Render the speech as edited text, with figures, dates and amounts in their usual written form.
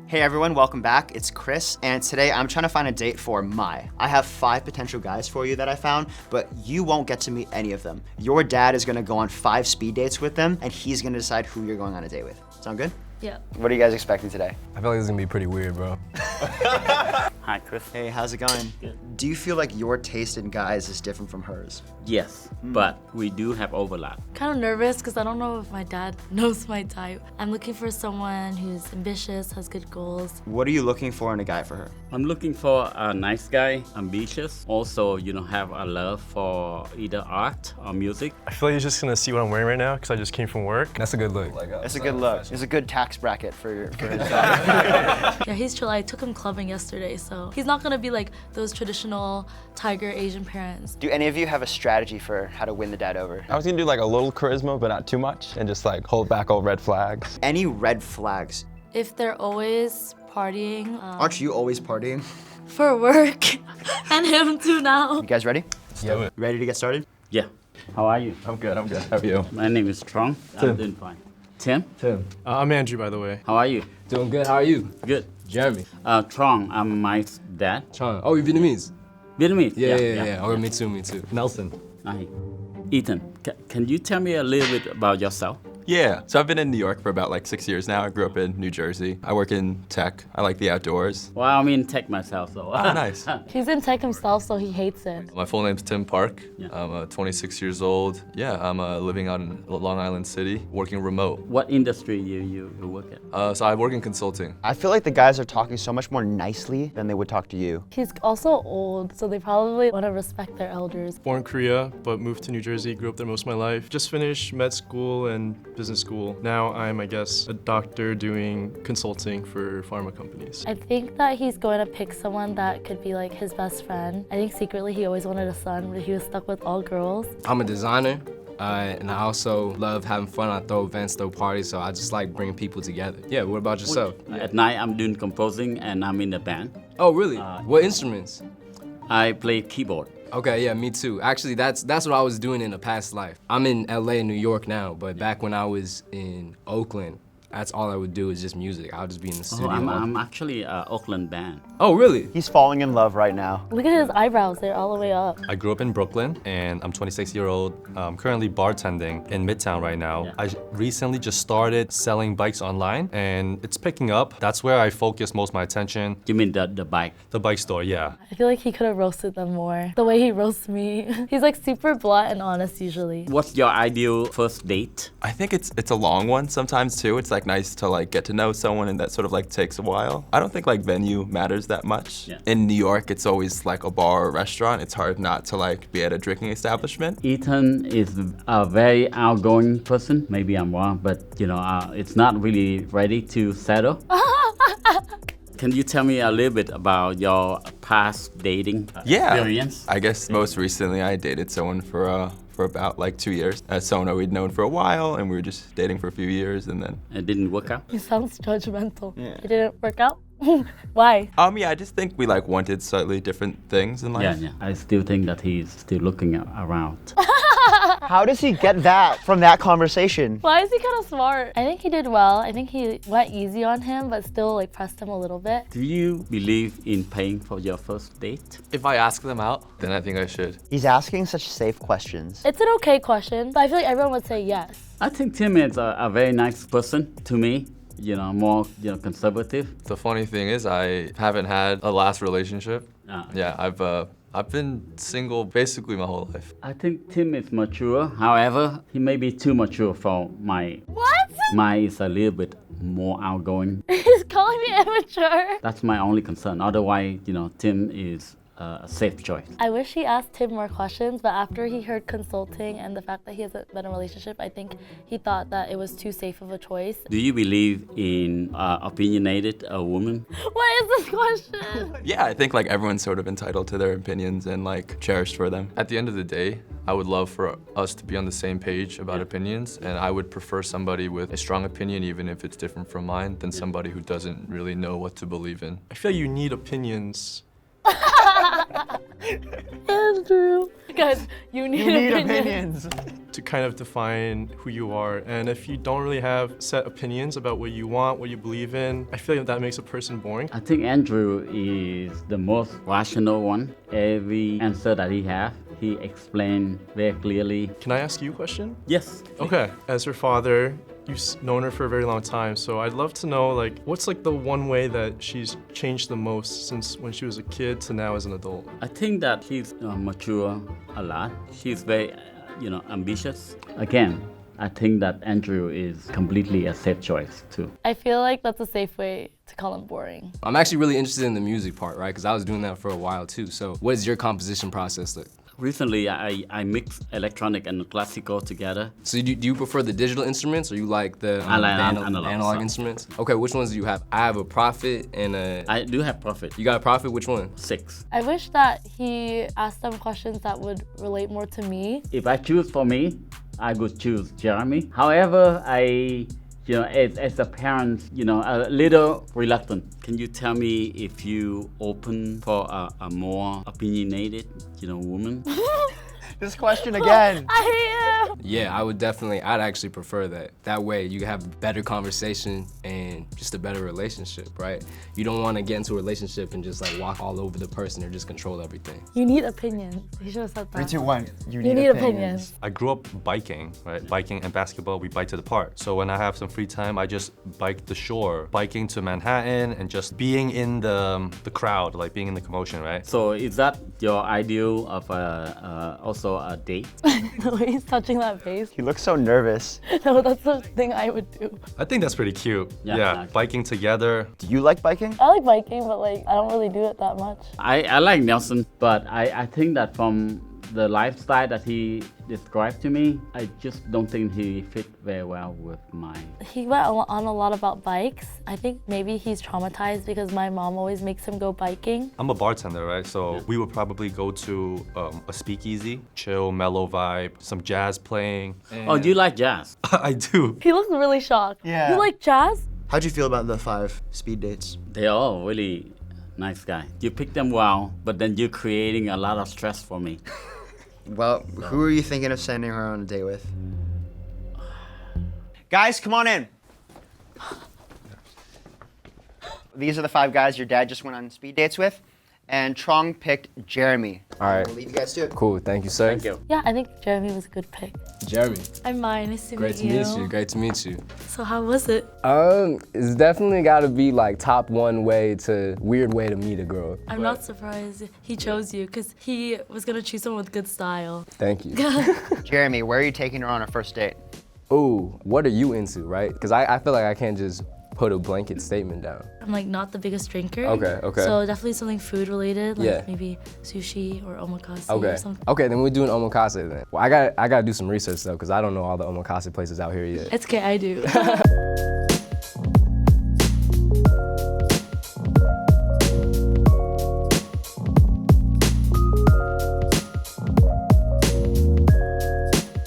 Hey everyone, welcome back. It's Chris, and today I'm trying to find a date for Mai. I have 5 potential guys for you that I found, but you won't get to meet any of them. Your dad is gonna go on 5 speed dates with them, and he's gonna decide who you're going on a date with. Sound good? Yeah. What are you guys expecting today? I feel like this is gonna be pretty weird, bro. Hi, Chris. Hey, how's it going? Good. Do you feel like your taste in guys is different from hers? Yes, but we do have overlap. Kind of nervous because I don't know if my dad knows my type. I'm looking for someone who's ambitious, has good goals. What are you looking for in a guy for her? I'm looking for a nice guy, ambitious, also, have a love for either art or music. I feel like he's just gonna see what I'm wearing right now because I just came from work. That's a good look. It's a good look. It's a good tax bracket for his dad. Yeah, he's chill. I took him clubbing yesterday, so he's not gonna be like those traditional tiger Asian parents. Do any of you have a strategy for how to win the dad over? I was gonna do like a little charisma, but not too much, and just like hold back all red flags. Any red flags? If they're always partying, Aren't you always partying? for work, and him too now. You guys ready? Do it. Ready to get started? Yeah. How are you? I'm good. How are you? My name is Truong. I'm doing fine. Tim, Tim. I'm Andrew, by the way. how are you? Doing good. How are you? Good. Jeremy. Truong, I'm my dad. Chang. Oh, you're Vietnamese? Vietnamese? Yeah. Oh, me too. Nelson. Hi. Ethan, can you tell me a little bit about yourself? Yeah. So I've been in New York for about like 6 years now. I grew up in New Jersey. I work in tech. I like the outdoors. Well, I'm in tech myself, so. Oh, nice. He's in tech himself, so he hates it. My full name's Tim Park. Yeah. I'm 26 years old. Yeah, I'm living out in Long Island City, working remote. What industry you work at? So I work in consulting. I feel like the guys are talking so much more nicely than they would talk to you. He's also old, so they probably want to respect their elders. Born in Korea, but moved to New Jersey, grew up there most of my life. Just finished med school and business school. Now I'm, I guess, a doctor doing consulting for pharma companies. I think that he's going to pick someone that could be like his best friend. I think secretly he always wanted a son, but he was stuck with all girls. I'm a designer, and I also love having fun. I throw events, throw parties, so I just like bringing people together. Yeah, what about yourself? At night, I'm doing composing and I'm in the band. Oh, really? What instruments? I play keyboard. Okay, yeah, me too. Actually, that's what I was doing in a past life. I'm in LA and New York now, but back when I was in Oakland, that's all I would do is just music. I'll just be in the studio. I'm actually Oakland band. Oh, really? He's falling in love right now. Look at his eyebrows, they're all the way up. I grew up in Brooklyn, and I'm 26 years old. I'm currently bartending in Midtown right now. Yeah. I recently just started selling bikes online, and it's picking up. That's where I focus most of my attention. You mean the bike? The bike store, yeah. I feel like he could have roasted them more. The way he roasts me. He's like super blunt and honest usually. What's your ideal first date? I think it's a long one sometimes too. It's like nice to like get to know someone, and that sort of like takes a while. I don't think like venue matters that much. Yeah. In New York, it's always like a bar or a restaurant. It's hard not to like be at a drinking establishment. Ethan is a very outgoing person. Maybe I'm wrong, but it's not really ready to settle. Can you tell me a little bit about your past dating experience? I guess most recently I dated someone for about like 2 years. Someone we'd known for a while, and we were just dating for a few years, and then. It didn't work out? He sounds judgmental. It didn't work out? Why? Yeah, I just think we like wanted slightly different things in life. Yeah. I still think that he's still looking around. How does he get that from that conversation? Why is he kind of smart? I think he did well. I think he went easy on him, but still like pressed him a little bit. Do you believe in paying for your first date? If I ask them out, then I think I should. He's asking such safe questions. It's an okay question, but I feel like everyone would say yes. I think Tim is a very nice person to me. More conservative. The funny thing is, I haven't had a last relationship. Yeah, I've been single basically my whole life. I think Tim is mature. However, he may be too mature for my. What? Mine is a little bit more outgoing. He's calling me immature. That's my only concern. Otherwise, Tim is a safe choice. I wish he asked Tim more questions, but after he heard consulting and the fact that he hasn't been in a relationship, I think he thought that it was too safe of a choice. Do you believe in opinionated woman? What is this question? Yeah, I think like everyone's sort of entitled to their opinions and like cherished for them. At the end of the day, I would love for us to be on the same page about opinions, and I would prefer somebody with a strong opinion, even if it's different from mine, than somebody who doesn't really know what to believe in. I feel like you need opinions Andrew. Guys, you need opinions. To kind of define who you are. And if you don't really have set opinions about what you want, what you believe in, I feel like that makes a person boring. I think Andrew is the most rational one. Every answer that he has, he explained very clearly. Can I ask you a question? Yes. Okay. As her father, you've known her for a very long time, so I'd love to know, like, what's like the one way that she's changed the most since when she was a kid to now as an adult? I think that she's mature a lot. She's very, ambitious. Again, I think that Andrew is completely a safe choice too. I feel like that's a safe way to call him boring. I'm actually really interested in the music part, right? Because I was doing that for a while too. So what is your composition process like? Recently, I mix electronic and classical together. So do you prefer the digital instruments or you like the I like analog so. instruments? Okay, which ones do you have? I have a Prophet and a... I do have Prophet. You got a Prophet? Which one? 6. I wish that he asked them questions that would relate more to me. If I choose for me, I would choose Jeremy. However, as a parent, a little reluctant. Can you tell me if you open for a more opinionated, woman? This question again. I am. Yeah, I'd actually prefer that. That way you have better conversation and just a better relationship, right? You don't want to get into a relationship and just like walk all over the person or just control everything. You need opinions. He should have said that. 3, 2, 1. You need opinions. I grew up biking, right? Biking and basketball, we bike to the park. So when I have some free time, I just bike the shore, biking to Manhattan and just being in the crowd, like being in the commotion, right? So is that your ideal of also a date? The way he's touching that face. He looks so nervous. No, that's the thing I would do. I think that's pretty cute. Yeah, Yeah, nice. biking together. Do you like biking? I like biking, but like I don't really do it that much. I like Nelson, but I think that from the lifestyle that he described to me, I just don't think he fit very well with mine. He went on a lot about bikes. I think maybe he's traumatized because my mom always makes him go biking. I'm a bartender, right? So we would probably go to a speakeasy, chill, mellow vibe, some jazz playing. Oh, do you like jazz? I do. He looks really shocked. Yeah. You like jazz? How'd you feel about the 5 speed dates? They're all really nice guys. You pick them well, but then you're creating a lot of stress for me. Well, who are you thinking of sending her on a date with? Guys, come on in. These are the 5 guys your dad just went on speed dates with, and Truong picked Jeremy. All right. We'll leave you guys to it. Cool, thank you, sir. Thank you. Yeah, I think Jeremy was a good pick. Jeremy, I'm Maya. Nice to great to meet you. Great to meet you. So how was it? It's definitely got to be like top one weird way to meet a girl. I'm not surprised he chose you because he was gonna choose someone with good style. Thank you. Jeremy, where are you taking her on a first date? Ooh, what are you into, right? Because I feel like I can't just put a blanket statement down. I'm like not the biggest drinker. Okay. So definitely something food related, like Yeah. maybe sushi or omakase Okay. or something. Okay, then we're doing omakase then. Well, I got to do some research though, because I don't know all the omakase places out here yet. It's okay, I do.